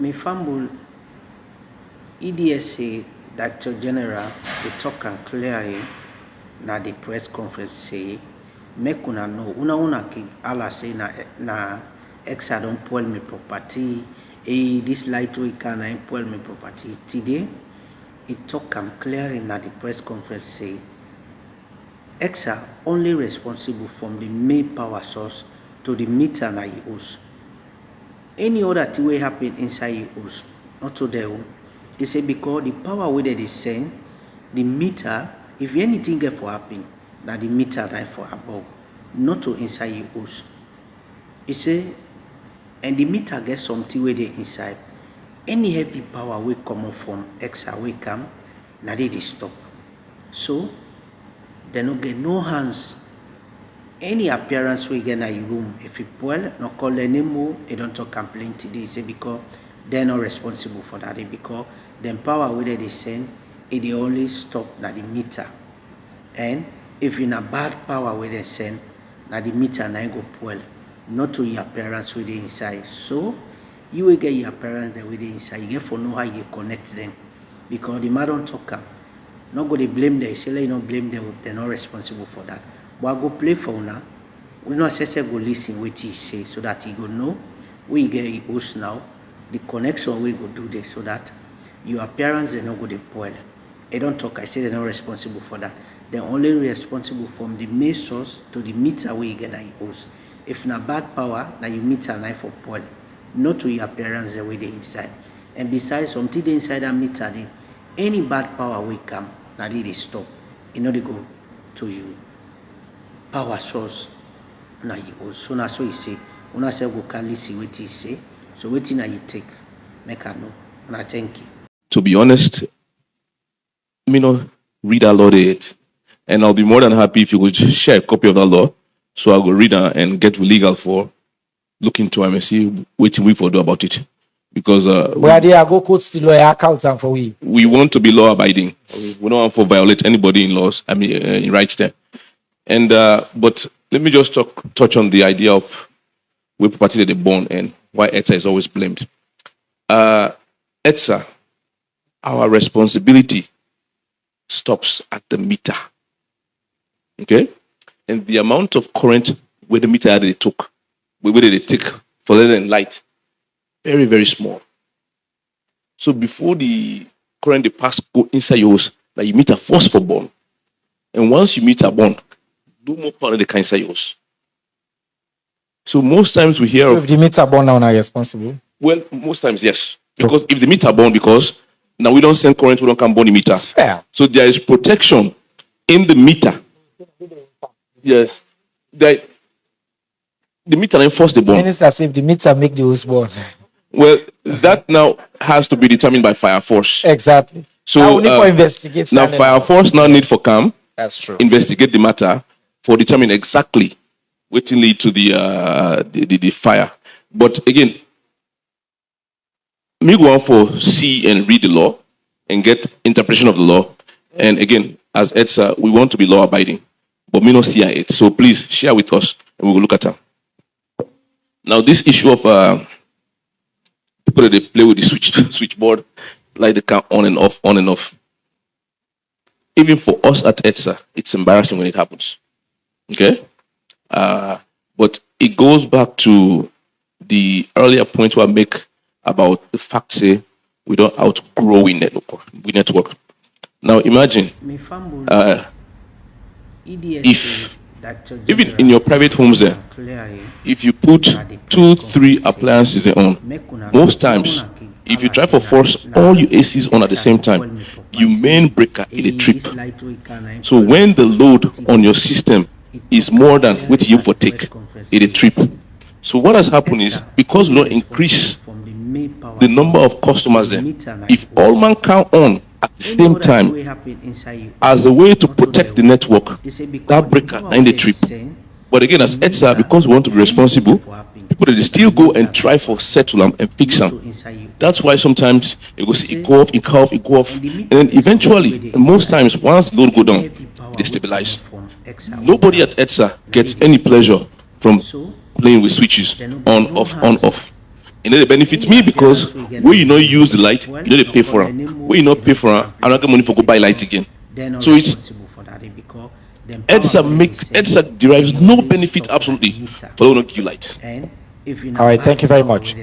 Me fumble EDSA Director General they talk and clearly na the press conference say make una know una ki ala say na EDSA don't spoil me property. This light we can spoil me property. Today it talk and clearly na the press conference say EDSA only responsible from the main power source to the meter na you use. Any other thing will happen inside you use, not to them. He say because the power where they send, the meter, if anything get for happen, that the meter right for above, not to inside you use. He say, and the meter get something where they inside. Any heavy power will come up from EDSA will come, now they stop. So they no get no hands. Any appearance we get in a room, if it spoil, no call anymore, they don't talk complaint today. Say because they're not responsible for that. Because the power where they send, they only stop na the meter. And if in a bad power where they send, na the meter na go spoil, not to your appearance with the inside. So you will get your appearance there with the inside. You get for know how you connect them. Because the man don't talk. Not go to blame them. Say, you don't blame them. They're not responsible for that. But I go play for now. We not say go listen what he say so that he go know we get his host now. The connection we go do this so that your appearance they not go to spoil. They don't talk. I say they're not responsible for that. They're only responsible from the main source to the meter we get his host. If not bad power, now you meter knife for spoil. Not to your appearance the way they inside. And besides something they inside that meter, any bad power will come. Now they stop. You know they go to you. Power source na you also na so you say una say go can listen what he say so wetin na you take make I know and thank you. To be honest, me not read that law there, and I'll be more than happy if you would share a copy of that law so I'll go read it and get legal for look into it and see what we for do about it. Because where they are go quote the lawyer account and for we want to be law abiding. We don't want to violate anybody in laws. I mean in rights there. And but let me just touch on the idea of where property that they born and why EDSA is always blamed. EDSA, our responsibility stops at the meter. Okay? And the amount of current where the meter they took, where they take for letting light, very, very small. So before the current they pass go inside yours, that you meter force for born. And once you meter born, do more part of the cancer yours. So most times we hear if the meter born now are responsible. Well, most times yes. Because if the meter born, because now we don't send current, we don't come born the meter. It's fair. So there is protection in the meter. Yes. The meter enforce the born. Minister say if the meter make the host born. Well, that now has to be determined by fire force. Exactly. So now we need for investigate. Now fire force now need for come. That's true. Investigate the matter for determine exactly what will lead to the fire. But again, me go on for see and read the law and get interpretation of the law. And again, as EDSA, we want to be law abiding, but me not see it. So please share with us and we will look at them. Now this issue of people that they play with the switchboard, like they can on and off. Even for us at EDSA, it's embarrassing when it happens. Okay? But it goes back to the earlier point I make about the fact say we don't outgrow we network. Now imagine if even in your private homes there, if you put 2-3 appliances on, most times if you try to force all your ACs on at the same time, your main breaker is a trip. So when the load on your system is more than what you for take, it's a trip. So what has happened is because we don't increase the number of customers there, if all man count on at the same time as a way to protect the network, that breaker and the trip. But again, as EDSA, because we want to be responsible, people they still go and try for settle them and fix them. That's why sometimes it goes, it go off, and then eventually, most times, once load go down, they stabilize. Nobody at EDSA gets any pleasure from playing with switches on, off, on, off. You know they benefit me because when you not use the light, you know they pay for it. When you not pay for it, I don't get money for go buy light again. So it's EDSA derives no benefit absolutely for the one who give you light. All right, thank you very much.